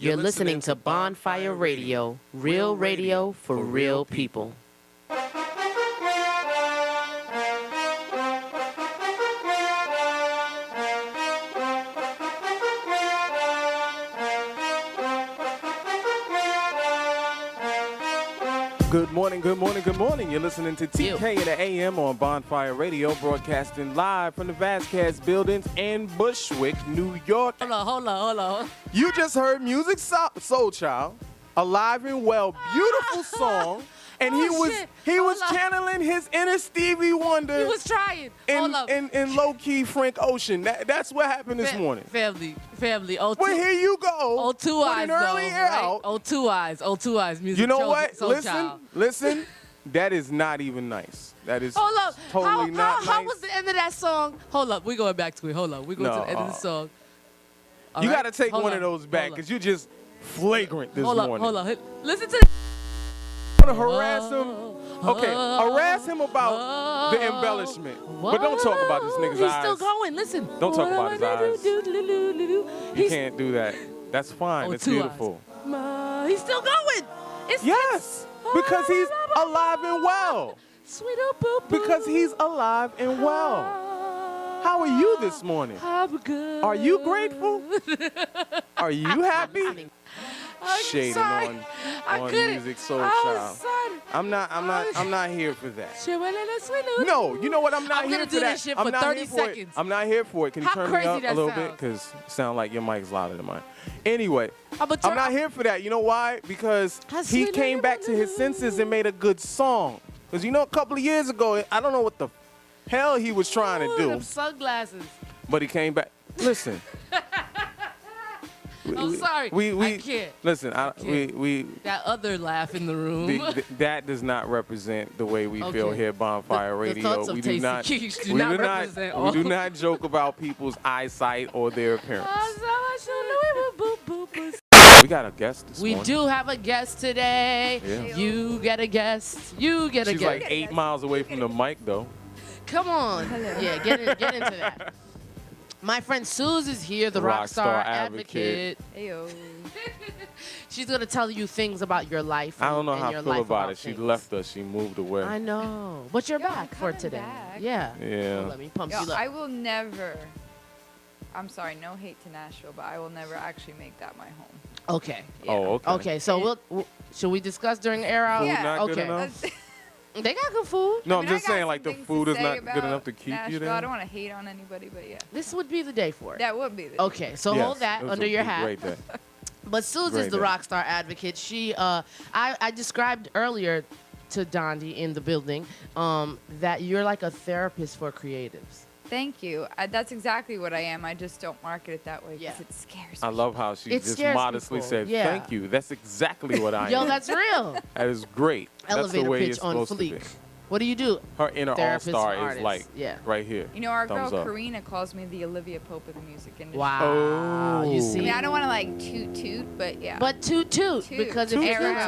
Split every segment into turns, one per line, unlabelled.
You're listening to Bonfire Radio, real radio for real people.
Good morning, good morning, good morning. You're listening to TKintheAM on Bonfire Radio, broadcasting live from the Vasquez Buildings in Bushwick, New York.
Hold on.
You just heard Music Soul Child, Alive and Well, beautiful song, and he was channeling his inner Stevie Wonder.
He was trying.
In low-key Frank Ocean. That's what happened this morning.
Family.
Well, here you go.
Oh, two eyes,
an early
though,
air
right?
out.
Oh, two eyes. Music.
You know what?
Soul Child.
Listen. That is not even nice. That is totally not nice.
How was the end of that song? Hold up. We're going back to it. Hold up. We're going to the end of the song. All
you
right?
got to take one of those back because you're just flagrant this morning.
Hold up. Listen to
I'm going to harass him. Okay, harass him about the embellishment. But don't talk about this nigga's eyes.
He's still going. Listen.
Don't talk about his eyes. You can't do that. That's fine. It's beautiful.
He's still going.
Yes, because he's alive and well. Because he's alive and well. How are you this morning? Are you grateful? Are you happy? Shading on Music Soul Child. I'm not here for that. No, you know what? I'm not here for that.
I'm gonna do this shit for 30 seconds.
I'm not here for it. Can you turn me up a little bit? Because it sounds like your mic's louder than mine. Anyway, I'm not here for that. You know why? Because he came back to his senses and made a good song. Because a couple of years ago, I don't know what the hell he was trying to do.
Them sunglasses.
But he came back. Listen.
I'm sorry. I can't.
Listen,
that other laugh in the room.
That does not represent the way we feel here at Bonfire Radio.
We do not
joke about people's eyesight or their appearance. We got a guest this morning.
We do have a guest today.
Yeah.
You get a guest.
She's like 8 miles away from the mic, though.
Come on. Yeah, get into that. My friend Suze is here, the Rockstar Advocate.
Ayo.
She's going to tell you things about your life.
I don't know how I feel about it.
Things.
She left us. She moved away.
I know. But you're back for today.
Back.
Yeah.
Yeah.
So let me pump you up.
I will never, I'm sorry, no hate to Nashville, but I will never actually make that my home.
Okay.
Yeah. Oh, okay.
Okay, so should we discuss during the air out?
Yeah.
Not good
Okay.
enough?
They got good food.
No,
I mean,
I'm just
I got
saying, like, the
some
food
things
is
to
not
say
good enough to keep
Nashville.
you there.
I don't want to hate on anybody, but yeah.
This would be the day for it.
That would be the
Okay, so
Yes,
hold that
it was
under
a
your hat.
Great day.
But Suze is the Rockstar Advocate. She, I described earlier to Dondi in the building that you're like a therapist for creatives.
Thank you. That's exactly what I am. I just don't market it that way because
Yeah.
it scares
I
me.
love how she
It
just
scares
modestly
people.
said,
Yeah.
thank you. That's exactly what I am.
Yo, that's real.
That is great. That's the
Elevator
way
pitch
it's
on
supposed to be.
fleek. What do you do?
Her inner
Therapist
all-star
for
is
artists.
like
Yeah.
right here.
You know, our
Thumbs
girl
up.
Karina calls me the Olivia Pope of the music industry.
Wow.
Oh.
You
I
see?
mean, I don't want to like toot, but yeah.
But toot because if
Toot,
you're
toot,
gonna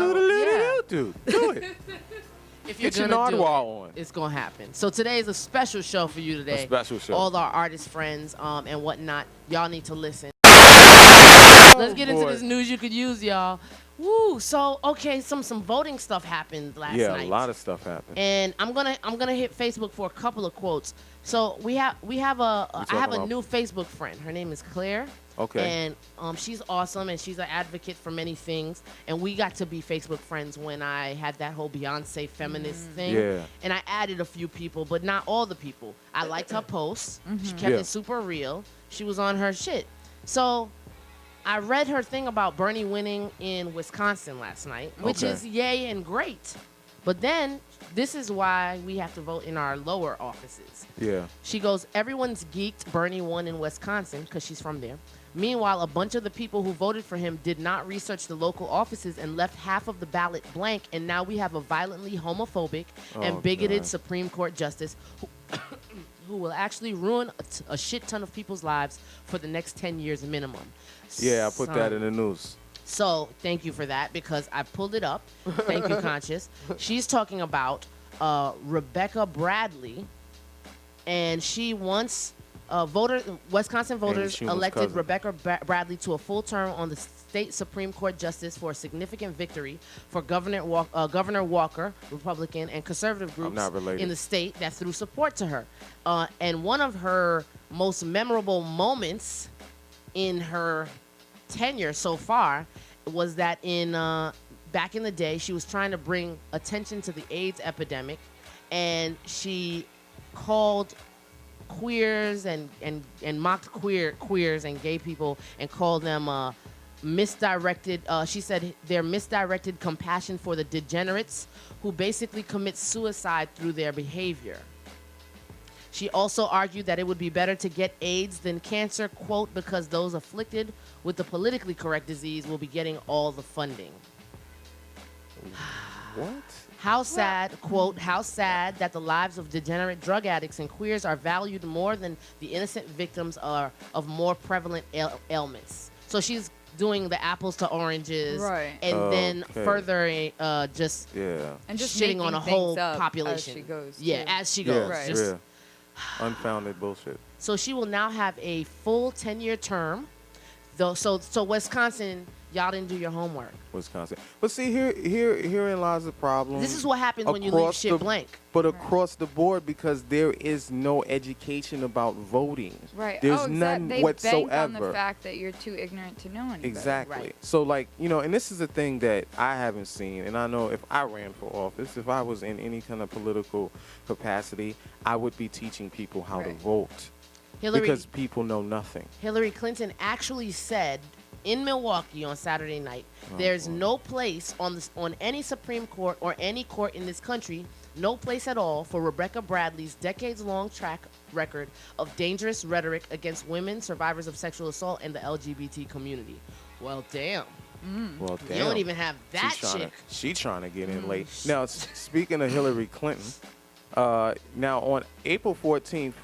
toot,
Do it.
if you're
Get your
gonna do
Nardwuar on.
it's gonna happen. So today is a special show for you today.
A special show.
All our artist friends and whatnot. Y'all need to listen. Let's get into
boy.
this news you could use, y'all. Woo! So okay, some voting stuff happened last
Yeah,
night.
a lot of stuff happened.
And I'm gonna hit Facebook for a couple of quotes. So I have a new Facebook friend. Her name is Claire.
Okay.
And she's awesome, and she's an advocate for many things. And we got to be Facebook friends when I had that whole Beyonce feminist thing.
Yeah.
And I added a few people, but not all the people. I liked her posts. She kept
Yeah.
it super real. She was on her shit. So I read her thing about Bernie winning in Wisconsin last night, which
Okay.
is yay and great. But then this is why we have to vote in our lower offices.
Yeah.
She goes, everyone's geeked Bernie won in Wisconsin because she's from there. Meanwhile, a bunch of the people who voted for him did not research the local offices and left half of the ballot blank. And now we have a violently homophobic and bigoted
God.
Supreme Court justice who will actually ruin a shit ton of people's lives for the next 10 years minimum.
Yeah, I put that
Son.
in the news.
So thank you for that because I pulled it up. Thank you, Conscious. She's talking about Rebecca Bradley, and she wants Wisconsin voters
Schumer's
elected
cousin.
Rebecca Bradley to a full term on the state Supreme Court justice for a significant victory for Governor Walker, Republican, and conservative groups in the state that threw support to her. And one of her most memorable moments in her tenure so far was that back in the day, she was trying to bring attention to the AIDS epidemic, and she called queers and mocked queers and gay people and called them misdirected. She said they're misdirected compassion for the degenerates who basically commit suicide through their behavior. She also argued that it would be better to get AIDS than cancer, quote, because those afflicted with the politically correct disease will be getting all the funding.
What?
How sad, quote, how sad that the lives of degenerate drug addicts and queers are valued more than the innocent victims of more prevalent ailments. So she's doing the apples to oranges,
right,
and then further and just shitting on a whole population.
As she goes.
As she goes.
Right.
Just
unfounded bullshit.
So she will now have a full 10-year term. Though, so Wisconsin, y'all didn't do your homework.
Wisconsin. But see, herein lies the problem.
This is what happens when you leave shit blank.
But across the board, because there is no education about voting.
Right.
There's none whatsoever.
They bank on the fact that you're too ignorant to know anything.
Exactly.
Right.
So, like, and this is a thing that I haven't seen, and I know if I ran for office, if I was in any kind of political capacity, I would be teaching people how to vote. Because people know nothing.
Hillary Clinton actually said in Milwaukee on Saturday night, there's no place on any Supreme Court or any court in this country, no place at all for Rebecca Bradley's decades-long track record of dangerous rhetoric against women, survivors of sexual assault, and the LGBT community. Well, damn.
Well, damn.
You don't even have that shit.
She trying to get in late. Now, speaking of Hillary Clinton, now on April 14th,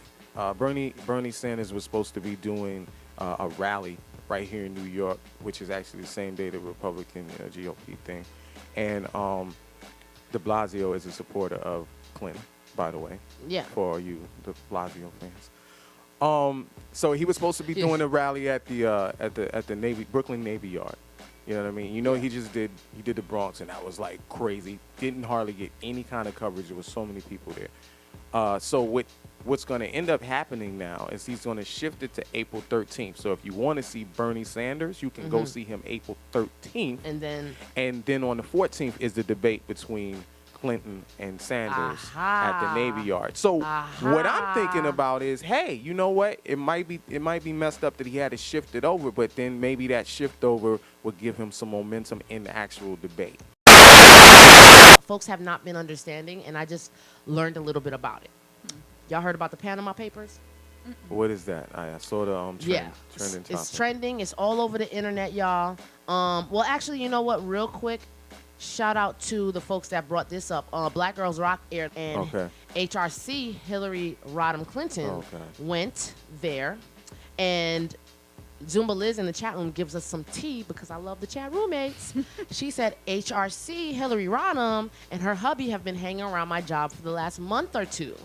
Bernie Sanders was supposed to be doing a rally right here in New York, which is actually the same day the Republican GOP thing. And de Blasio is a supporter of Clinton, by the way.
Yeah.
For you, de Blasio fans. So he was supposed to be doing a rally at the Brooklyn Navy Yard. You know what I mean? He did the Bronx, and that was like crazy. Didn't hardly get any kind of coverage. There was so many people there. So what's going to end up happening now is he's going to shift it to April 13th. So if you want to see Bernie Sanders, you can go see him April 13th. And then on the 14th is the debate between Clinton and Sanders at the Navy Yard. So what I'm thinking about is, hey, you know what? It might be messed up that he had to shift it over, but then maybe that shift over would give him some momentum in the actual debate.
Folks have not been understanding, and I just learned a little bit about it. Y'all heard about the Panama Papers?
What is that? I saw the trending topic.
It's trending. It's all over the internet, y'all. Well, actually, you know what? Real quick, shout out to the folks that brought this up. Black Girls Rock aired, and HRC, Hillary Rodham Clinton, went there, and Zumba Liz in the chat room gives us some tea because I love the chat roommates. She said, HRC, Hillary Rodham, and her hubby have been hanging around my job for the last month or two.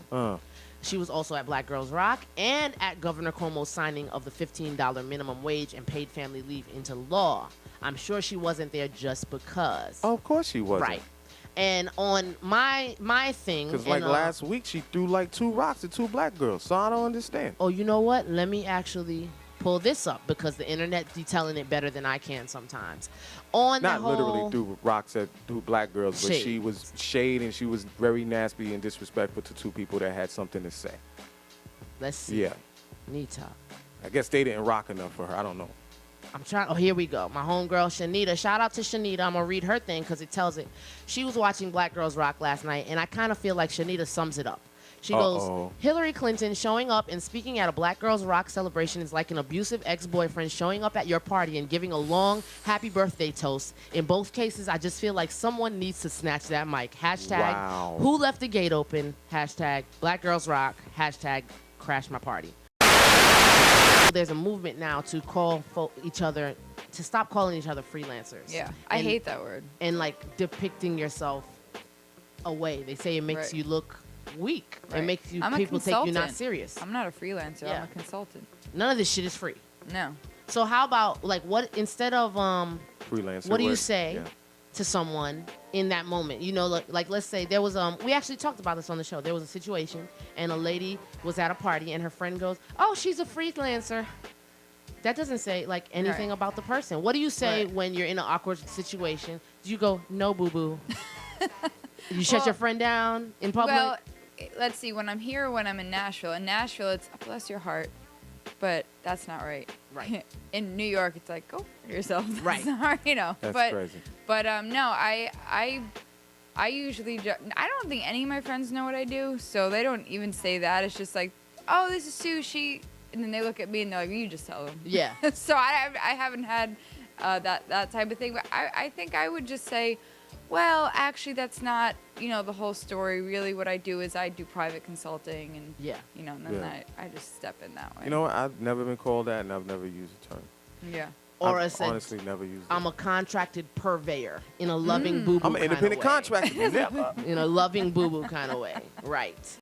She was also at Black Girls Rock and at Governor Cuomo's signing of the $15 minimum wage and paid family leave into law. I'm sure she wasn't there just because.
Oh, of course she wasn't.
Right. And on my thing.
Because like last week, she threw like 2 rocks at 2 black girls. So I don't understand.
Oh, you know what? Let me actually pull this up because the internet detailing it better than I can sometimes. Not
literally threw rocks at 2 black girls, but she was shade and she was very nasty and disrespectful to 2 people that had something to say.
Let's see.
Yeah.
Nita.
I guess they didn't rock enough for her. I don't know.
I'm trying. Oh, here we go. My homegirl, Shanita. Shout out to Shanita. I'm going to read her thing because it tells it. She was watching Black Girls Rock last night, and I kind of feel like Shanita sums it up. She goes, Hillary Clinton showing up and speaking at a Black Girls Rock celebration is like an abusive ex-boyfriend showing up at your party and giving a long happy birthday toast. In both cases, I just feel like someone needs to snatch that mic. Hashtag who left the gate open. Hashtag Black Girls Rock. Hashtag crash my party. There's a movement now to call each other, to stop calling each other freelancers.
Yeah, I hate that word.
And like depicting yourself away. They say it makes you look weak. It makes people take you not serious.
I'm not a freelancer. I'm a consultant.
None of this shit is free.
No.
So how about like what instead of
Freelancer.
what do you
work.
say
Yeah.
to someone in that moment? You know, like let's say there was we actually talked about this on the show. There was a situation and a lady was at a party and her friend goes, "Oh, she's a freelancer." That doesn't say like anything
Right.
about the person. What do you say
Right.
when you're in an awkward situation? Do you go, "No, boo boo"? You shut your friend down in public?
Well, let's see. When I'm here, when I'm in Nashville, it's bless your heart, but that's not right.
Right.
In New York, it's like go for yourself. That's
Right.
not, you know.
That's
but
crazy.
but no, I usually I don't think any of my friends know what I do, so they don't even say that. It's just like, oh, this is Sue. And then they look at me and they're like, you just tell them.
Yeah.
So I haven't had that type of thing. But I think I would just say, well, actually, that's not, the whole story. Really, what I do is I do private consulting and,
Yeah.
and then
Yeah.
I just step in that way.
You know what? I've never been called that, and I've never used the term.
Yeah.
Or
I've
I said,
honestly never used it.
I'm a contracted purveyor in a loving boo boo.
I'm an independent contractor. Never.
In a loving boo boo kind of way. Right.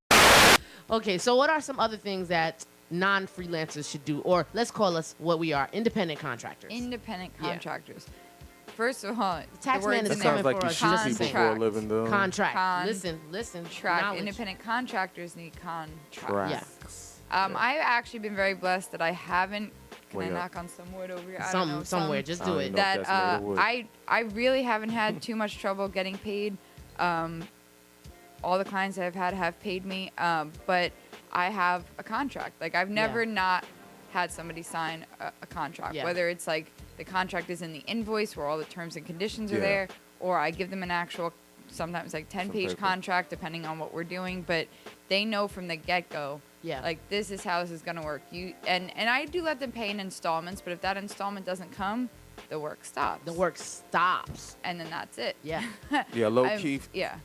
Okay, so what are some other things that non-freelancers should do? Or let's call us what we are, independent contractors.
Independent
Yeah.
contractors. First of all,
Tax
the words
man is
in
That
there.
sounds like you
for us,
shoot
just
people
saying.
for a living, though.
Contract. Listen. knowledge.
Independent contractors need contracts.
Tracks.
I've actually been very blessed that I haven't. Can
Way
I
up.
knock on some wood over here? I don't know,
Somewhere, just
I
do
don't
it.
even know.
that
if that's made of wood.
I really haven't had too much trouble getting paid. All the clients that I've had have paid me, but I have a contract. Like I've never not had somebody sign a contract,
Yeah.
whether it's like the contract is in the invoice where all the terms and conditions are
Yeah.
there, or I give them an actual, sometimes like 10-page
paper.
contract depending on what we're doing, but they know from the get-go.
Yeah.
Like this is how this is gonna work. And I do let them pay in installments, but if that installment doesn't come, the work stops.
The work stops.
And then that's it.
Yeah.
Yeah, low
I'm-
key.
Yeah.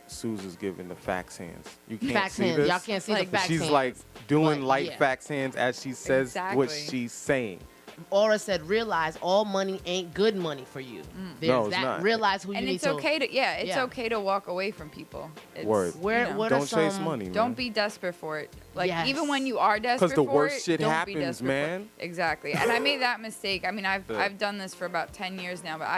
Susan's giving the fax hands. You can't
Fax
see
hands.
this.
Y'all can't see
Like,
the fax
She's
hands.
like doing
But,
light
yeah.
fax hands as she says what
Exactly.
she's saying.
Aura said, realize all money ain't good money for you. There's
No, it's
that.
not.
Realize who
And
you need
it's
to.
okay to it's
Yeah.
okay to walk away from people. It's,
Word.
Where,
you know,
what are
Don't chase
some-
money, man.
don't be desperate for it. Like
Yes.
even when you are desperate
the
for
worst
it,
shit
don't be
happens,
desperate
man.
For it. Exactly. And I made that mistake. I mean,
Yeah.
I've done this for about 10 years now, but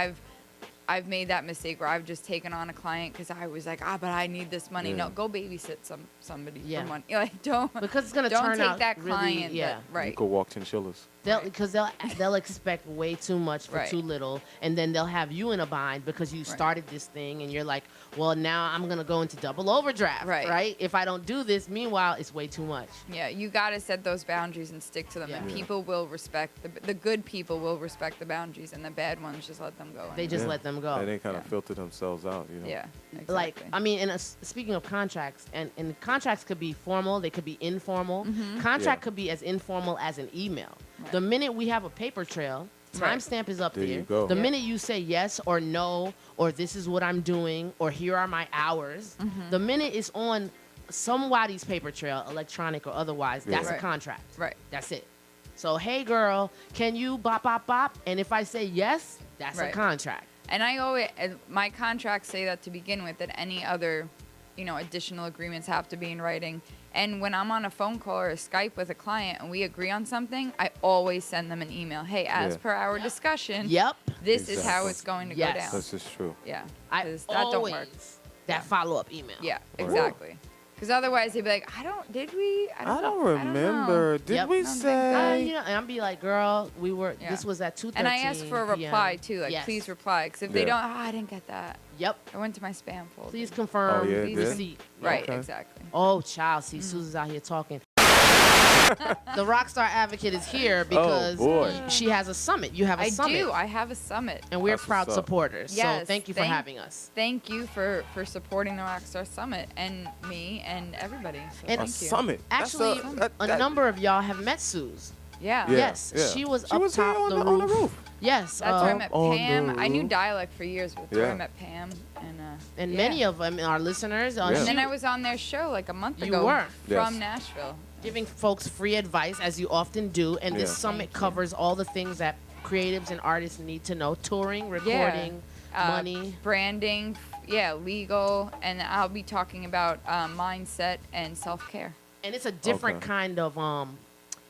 I've made that mistake where I've just taken on a client because I was like, but I need this money.
Yeah.
No, go babysit somebody
Yeah.
for money. Like don't
Because it's gonna
don't
turn
take
out
that
really-
client.
yeah.
That, right.
You could walk chinchillas.
Because they'll expect way too much for
Right.
too little, and then they'll have you in a bind because you started this thing, and you're like, well, now I'm gonna go into double overdraft,
Right.
If I don't do this, meanwhile, it's way too much.
Yeah, you got to set those boundaries and stick to them.
Yeah.
And
Yeah.
people will respect the good people will respect the boundaries, and the bad ones just let them go.
They just
Yeah.
let them go.
And they kind of
Yeah.
filter themselves out, you know.
yeah, exactly.
Like, I mean, speaking of contracts, and contracts could be formal, they could be informal. Contract
Yeah.
could be as informal as an email.
Right.
The minute we have a paper trail,
Right.
timestamp is up
There
there.
you go.
The
Yeah.
minute you say yes or no, or this is what I'm doing, or here are my hours, the minute it's on somebody's paper trail, electronic or otherwise, that's a
Right.
contract.
Right.
That's it. So, hey, girl, can you bop, bop, bop? And if I say yes, that's a
Right.
contract.
And my contracts say that to begin with, that any other, additional agreements have to be in writing. And when I'm on a phone call or a Skype with a client and we agree on something, I always send them an email. Hey, as
Yeah.
per our discussion,
Yep.
this is how
Exactly.
it's going to
Yes.
go down.
That's just true.
Yeah.
I
'Cause that don't work.
always that follow-up email.
Yeah,
Word.
exactly. Because otherwise they'd be like, did we?
I don't
know.
remember. Did
Yep.
we
I don't think
say?
And I'll be like, girl,
Yeah.
this was at 2:13
And I ask for a reply
PM.
too, like
Yes.
please reply. Because if they
Yeah.
don't, I didn't get that.
Yep.
I went to my spam folder.
Please confirm
Oh, yeah, it
the
did?
receipt.
Right,
Okay.
exactly.
Oh, child, see, Susan's out here talking. The Rockstar Advocate is here because
boy.
she has a summit. You have a
I
summit.
do. I have a summit.
And we're
That's
proud
what's up.
supporters. So
Yes,
thank you for having us.
Thank you for supporting the Rockstar Summit and me and everybody. So
And
A
thank you.
summit. That's
Actually, a
that-
number of y'all have met Suze.
Yeah.
Yeah,
Yes,
yeah.
she was
She
up
was
top
here on
the
the
roof.
roof.
Yes,
That's where I met
on the
Pam. I knew
roof.
dialect for years, but that's where I
Yeah.
met Pam.
and
yeah.
many of them are listeners.
Yeah.
And
She-
then I was on their show like a month
You
ago
were.
from
Yes.
Nashville.
giving folks free advice as you often do, and this
Yeah.
summit
Thank you.
covers all the things that creatives and artists need to know: touring, recording, money.
Branding, legal, and I'll be talking about mindset and self-care.
And it's a different
Okay.
kind of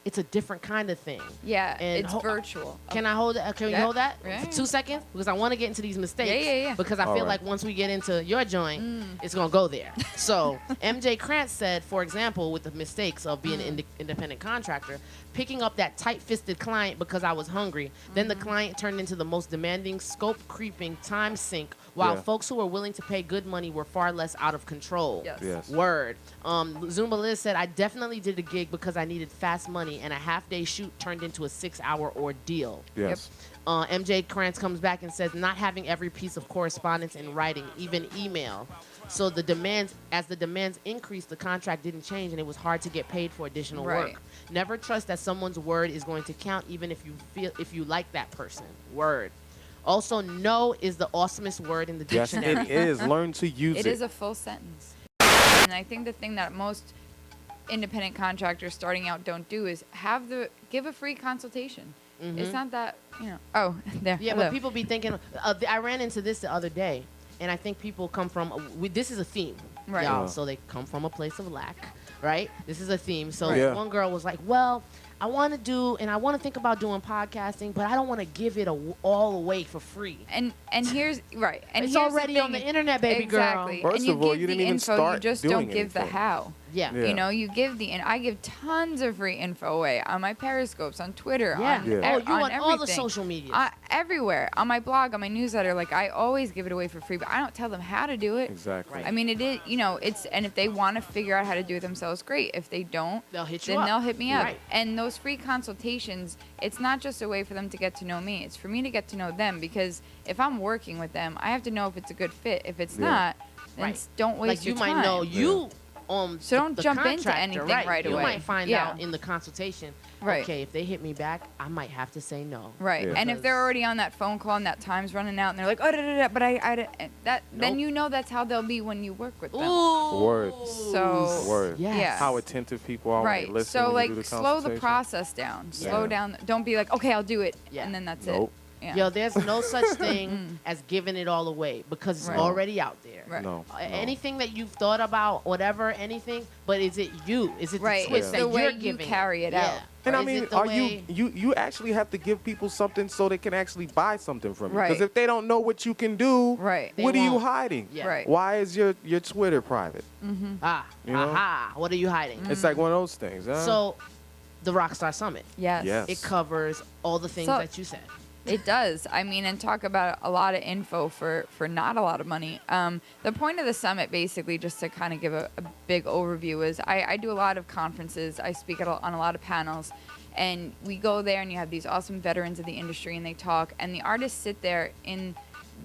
it's a different kind of thing.
Yeah,
And
it's virtual.
Can I hold it? Can you
Yeah.
hold that
Yeah.
for 2 seconds? Because I want to get into these mistakes.
Yeah.
Because I feel like once we get into your joint, it's going to go there. So MJ Krantz said, for example, with the mistakes of being an independent contractor, picking up that tight-fisted client because I was hungry. Then the client turned into the most demanding, scope-creeping time sink, while folks who were willing to pay good money were far less out of control.
Yes.
Word. Zumba Liz said, I definitely did a gig because I needed fast money, and a half-day shoot turned into a 6-hour ordeal.
Yes.
MJ Krantz comes back and says, not having every piece of correspondence in writing, even email. So the demands increased, the contract didn't change, and it was hard to get paid for additional work. Never trust that someone's word is going to count, even if you like that person. Word. Also, no is the awesomest word in the
Yes,
dictionary.
it is. Learn to use it.
It is a full sentence. And I think the thing that most independent contractors starting out don't do is give a free consultation. It's not that, oh, there.
Yeah,
hello.
but people be thinking, I ran into this the other day, and I think people come from, this is a theme,
Right.
y'all.
Yeah.
So they come from a place of lack, right? This is a theme. So
Yeah.
one girl was like, well, I want to think about doing podcasting, but I don't want to give it all away for free.
And here's right. And
It's
here's
already
the
on
thing.
the internet, baby girl.
Exactly.
First
and you
of all,
give
you
the
didn't even
info,
start
you just
doing
don't give the
anything.
how.
Yeah.
Yeah.
You give and I give tons of free info away on my Periscopes, on Twitter,
Yeah.
on,
Yeah.
Oh, you
on
on all the
everything.
social medias.
Everywhere. On my blog, on my newsletter, like I always give it away for free, but I don't tell them how to do it.
Exactly.
Right.
I mean, it is, and if they want to figure out how to do it themselves, great. If they don't,
They'll hit you
then
up.
they'll hit me up.
Right.
And those free consultations, it's not just a way for them to get to know me. It's for me to get to know them, because if I'm working with them, I have to know if it's a good fit. If it's not, then
Right.
don't waste
Like you
your
might
time.
know
So don't
the
jump into
contractor,
anything
right.
right
You
away.
might find
Yeah.
out in the consultation,
Right.
okay, if they hit me back, I might have to say no.
Right.
Yeah.
And if they're already on that phone call and that time's running out and they're like, oh, but then
Nope.
that's how they'll be when you work with them.
Ooh.
Word.
So-
Word.
Yes.
Yeah.
How attentive people are when
Right.
they listen
So
when you do the
slow the
consultation.
process down. Slow
Yeah.
down. Don't be like, okay, I'll do it.
Yeah.
And then that's
Nope.
it. Yeah.
Yo, there's no such thing as giving it all away because it's
Right.
already out there.
Right.
No.
Anything that you've thought about, whatever, anything, but is it you? Is it the
Right.
twist
It's
that
the way
you're
you
giving?
carry it
Yeah.
out.
And
Or
I
is
mean,
it the
are
way-
you actually have to give people something so they can actually buy something from you?
Right.
Because if they don't know what you can do,
Right.
They
what are you
won't.
hiding?
Yeah.
Right.
Why is your Twitter private?
Ah,
You know?
aha. What are you hiding?
It's like one of those things. Huh?
So, the Rockstar Summit,
Yes.
Yes.
it covers all the things
So-
that you said.
It does. I mean, and talk about a lot of info for not a lot of money. The point of the summit, basically, just to kind of give a big overview, is I do a lot of conferences. I speak on a lot of panels. And we go there, and you have these awesome veterans of the industry, and they talk. And the artists sit there in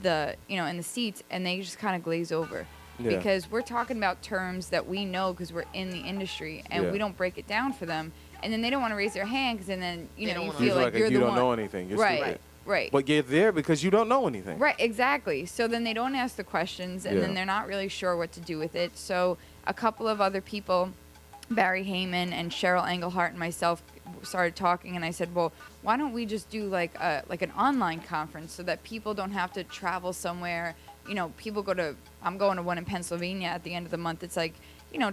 the seats, and they just kind of glaze over.
Yeah.
Because we're talking about terms that we know because we're in the industry, and
Yeah.
we don't break it down for them. And then they don't want to raise their hand, because then
They
you
don't wanna-
feel like you're
you
the
don't
one.
know anything. You're
Right.
stupid.
Right.
But you're there because you don't know anything.
Right, exactly. So then they don't ask the questions, and
Yeah.
then they're not really sure what to do with it. So a couple of other people, Barry Heyman and Cheryl Engelhart and myself, started talking, and I said, well, why don't we just do like an online conference so that people don't have to travel somewhere? People I'm going to one in Pennsylvania at the end of the month. It's like,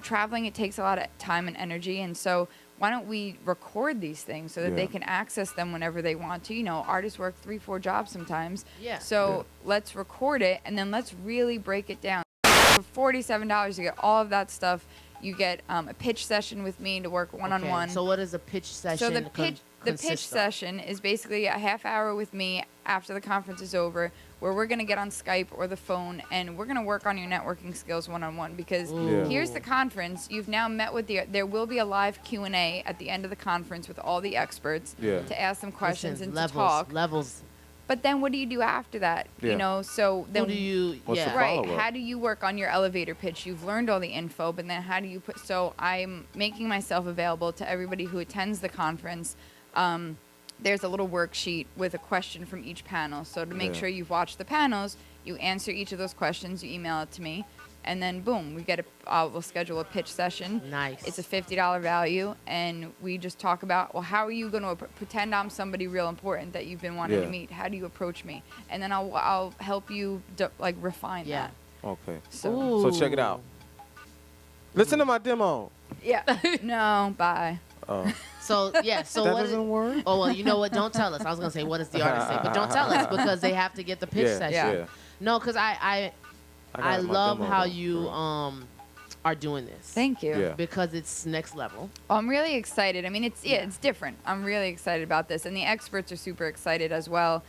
traveling, it takes a lot of time and energy, and so why don't we record these things so that
Yeah.
they can access them whenever they want to? Artists work 3-4 jobs sometimes.
Yeah.
So let's record it, and then let's really break it down. For $47, you get all of that stuff. You get a pitch session with me to work one-on-one.
Okay, so what is a pitch session?
So the pitch
consist of?
session is basically a half hour with me after the conference is over, where we're going to get on Skype or the phone, and we're going to work on your networking skills one-on-one, because
Yeah.
here's the conference. You've now met with there will be a live Q&A at the end of the conference with all the experts
Yeah.
to ask them questions
Listen,
and
levels,
to talk.
Levels.
But then what do you do after that?
Yeah.
So then
Who do you?
What's the
Yeah.
Right.
follow-up?
How do you work on your elevator pitch? You've learned all the info, but then how do you put? So I'm making myself available to everybody who attends the conference. There's a little worksheet with a question from each panel. So to make
Yeah.
sure you've watched the panels, you answer each of those questions, you email it to me, and then boom, we'll schedule a pitch session.
Nice.
It's a $50 value, and we just talk about, well, how are you going to pretend I'm somebody real important that you've been wanting
Yeah.
to meet? How do you approach me? And then I'll help you refine
Yeah.
that.
Okay.
So
So check it out. Listen to my demo.
yeah, no, bye.
So yeah, so
That
what?
doesn't work?
Oh well, you know what? Don't tell us. I was gonna say what does the artist say, but don't tell us because they have to get the pitch
Yeah,
session.
yeah.
No, because I
got my
love
demo,
how
though,
you
for real.
are doing this.
Thank you.
Yeah.
Because it's next level.
Well, I'm really excited. I mean, it's different. I'm really excited about this, and the experts are super excited as well.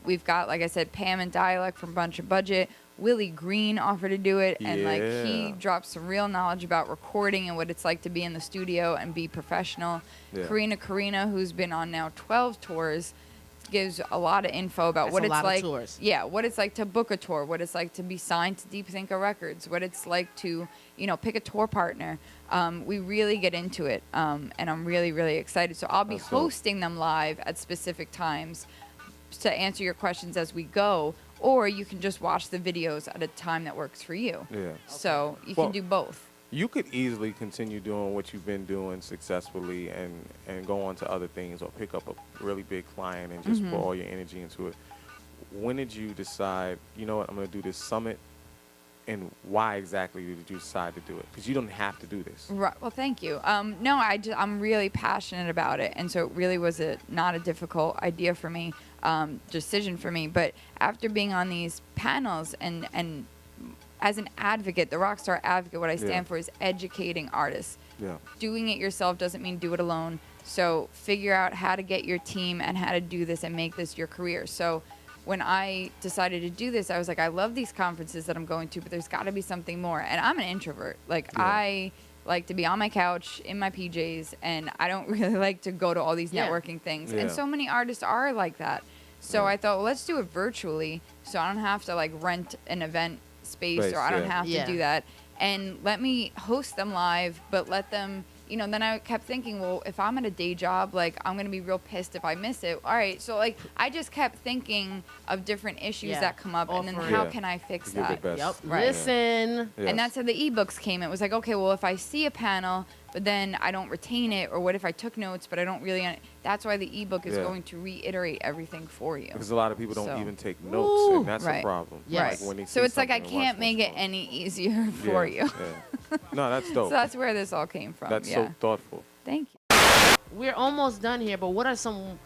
We've got, like I said, Pam and Dialect from Bunch of Budget. Willie Green offered to do it, and like he
Yeah.
dropped some real knowledge about recording and what it's like to be in the studio and be professional.
Yeah.
Karina, who's been on now 12 tours, gives a lot of info about
That's
what
a
it's
lot of
like.
tours.
Yeah, what it's like to book a tour, what it's like to be signed to Deep Thinker Records, what it's like to, pick a tour partner. We really get into it, and I'm really, really excited. So I'll be
That's dope.
hosting them live at specific times to answer your questions as we go, or you can just watch the videos at a time that works for you.
Yeah.
So you
Well,
can do both.
You could easily continue doing what you've been doing successfully and go on to other things or pick up a really big client and just put all your energy into it. When did you decide, you know what, I'm going to do this summit, and why exactly did you decide to do it? Because you don't have to do this.
Right. Well, thank you. No, I'm really passionate about it, and so it really was not a difficult idea for me, decision for me. But after being on these panels and as an advocate, the Rockstar Advocate, what I stand for is educating artists.
Yeah.
Doing it yourself doesn't mean do it alone. So figure out how to get your team and how to do this and make this your career. So when I decided to do this, I was like, I love these conferences that I'm going to, but there's got to be something more. And I'm an introvert. Like, I like to be on my couch in my PJs, and I don't really like to go to all these networking things.
Yeah.
And so many artists are like that. So
Yeah.
I thought, well, let's do it virtually, so I don't have to like rent an event space, or I don't have to do that. And let me host them live, but let them, then I kept thinking, well, if I'm at a day job, like, I'm going to be real pissed if I miss it. All right. So, like, I just kept thinking of different issues that come up, and then how can I fix
Give
that?
the best.
Yep.
Right.
Listen.
Yes.
And that's how the ebooks came. It was like, okay, well, if I see a panel, but then I don't retain it, or what if I took notes, but I don't really, that's why the ebook is going to reiterate everything for you.
Because a lot of people don't
So-
even take notes, and that's
Right.
a problem.
Yes.
Like when they
So
see
it's like I
something and watch
can't make
what's
it
going
any easier for
Yeah,
you.
yeah. No, that's dope.
So that's where this all came from.
That's
yeah.
so thoughtful.
Thank you.
We're almost done here, but what are some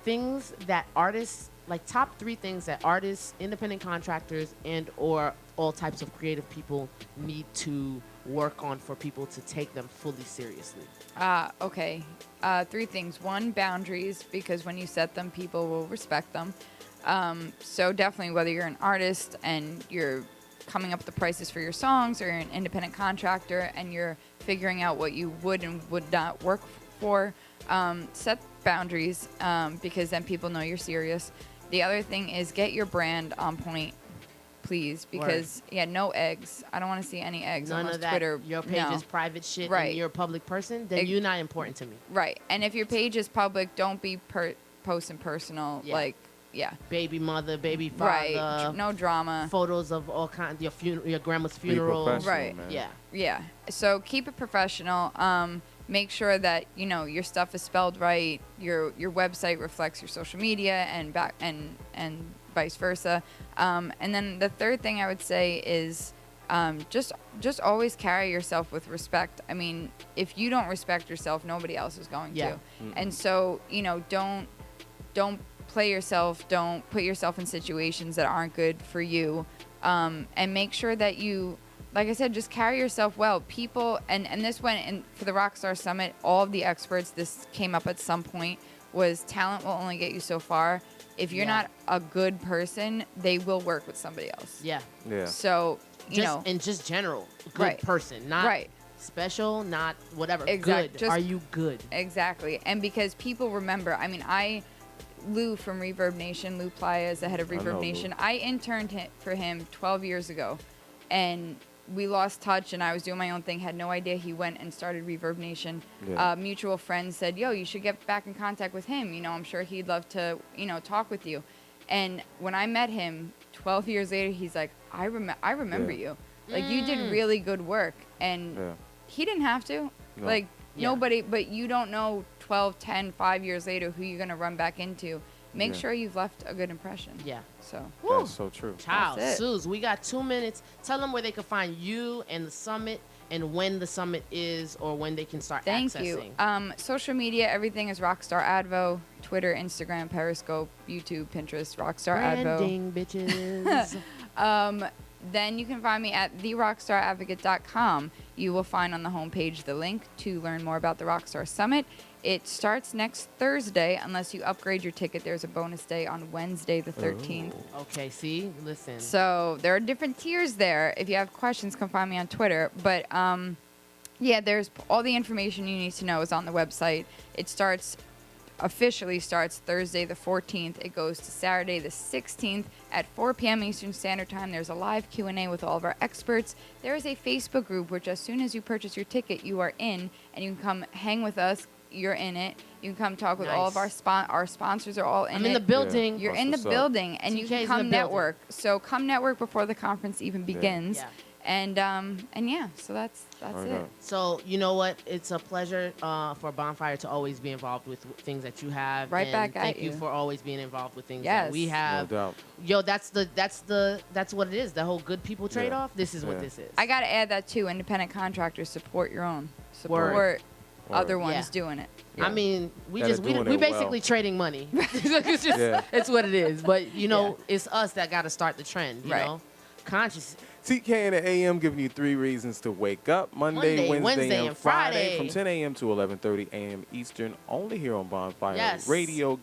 things that artists, like top 3 things that artists, independent contractors, and or all types of creative people need to work on for people to take them fully seriously?
Okay. 3 things. 1, boundaries, because when you set them, people will respect them. So definitely, whether you're an artist and you're coming up with the prices for your songs, or you're an independent contractor and you're figuring out what you would and would not work for, set boundaries, because then people know you're serious. The other thing is get your brand on point, please, because no eggs. I don't want to see any eggs
None
on
of that.
Twitter.
Your page
No.
is private shit,
Right.
and you're a public person, then you're not important to me.
Right. And if your page is public, don't be posting personal,
Baby mother, baby father.
right. No drama.
Photos of all kinds, your grandma's
Be
funeral.
professional,
Right.
man.
Yeah.
Yeah. So keep it professional. Make sure that your stuff is spelled right. Your website reflects your social media and back and vice versa. And then the third thing I would say is just always carry yourself with respect. I mean, if you don't respect yourself, nobody else is going to. And so don't play yourself. Don't put yourself in situations that aren't good for you. And make sure that you, like I said, just carry yourself well. People, and this went in for the Rockstar Summit, all of the experts, this came up at some point, was talent will only get you so far. If you're not a good person, they will work with somebody else.
Yeah.
Yeah.
So,
And just general, good person, not special, not whatever.
Exactly.
Good.
Just-
Are you good?
Exactly. And because people remember, I mean, Lou from Reverb Nation, Lou Playa is the head of
I know
Reverb
Lou.
Nation. I interned for him 12 years ago, and we lost touch, and I was doing my own thing, had no idea he went and started Reverb Nation.
Yeah.
Mutual friends said, yo, you should get back in contact with him. I'm sure he'd love to, talk with you. And when I met him 12 years later, he's like, I remember you. Like, you did really good work. And he didn't have to.
No.
Like, nobody, but you don't know 12, 10, 5 years later who you're going to run back into. Make sure you've left a good impression.
Yeah.
So.
That's so true.
Child,
That's it.
Suze, we got 2 minutes. Tell them where they can find you and the summit and when the summit is or when they can start
Thank
accessing.
you. Social media, everything is Rockstar Advo. Twitter, Instagram, Periscope, YouTube, Pinterest, Rockstar
Branding, bitches.
Advo. Then you can find me at therockstaradvocate.com. You will find on the homepage the link to learn more about the Rockstar Summit. It starts next Thursday. Unless you upgrade your ticket, there's a bonus day on Wednesday the 13th.
Okay, see? Listen.
So there are different tiers there. If you have questions, come find me on Twitter. But yeah, there's all the information you need to know is on the website. It officially starts Thursday the 14th. It goes to Saturday the 16th at 4 p.m. Eastern Standard Time. There's a live Q&A with all of our experts. There is a Facebook group which as soon as you purchase your ticket, you are in, and you can come hang with us. You're in it. You can come talk with all of our sponsors are all in it.
I'm in the building.
Yeah. You're in the building, and you
TK's
can
in
come
the building.
network. So come network before the conference even begins.
Yeah.
And yeah, so that's it.
So you know what? It's a pleasure for Bonfire to always be involved with things that you have.
Right
and
back at
thank
you.
you for always being involved with things
Yes.
that we have.
No doubt.
Yo, that's what it is. The whole good people trade off. This is what this is.
I got to add that too. Independent contractors, support your own. Support
Word.
other ones
Yeah.
doing it.
I mean, we
That are doing
we
it
basically
well.
trading money. It's just it's what it is. But you know,
Yeah.
it's us that got to start the trend. You
Right.
know, conscious.
TK and the AM giving you 3 reasons to wake up. Monday, Wednesday, and Friday from 10 a.m. to 11:30 a.m. Eastern, only here on Bonfire
Yes.
Radio.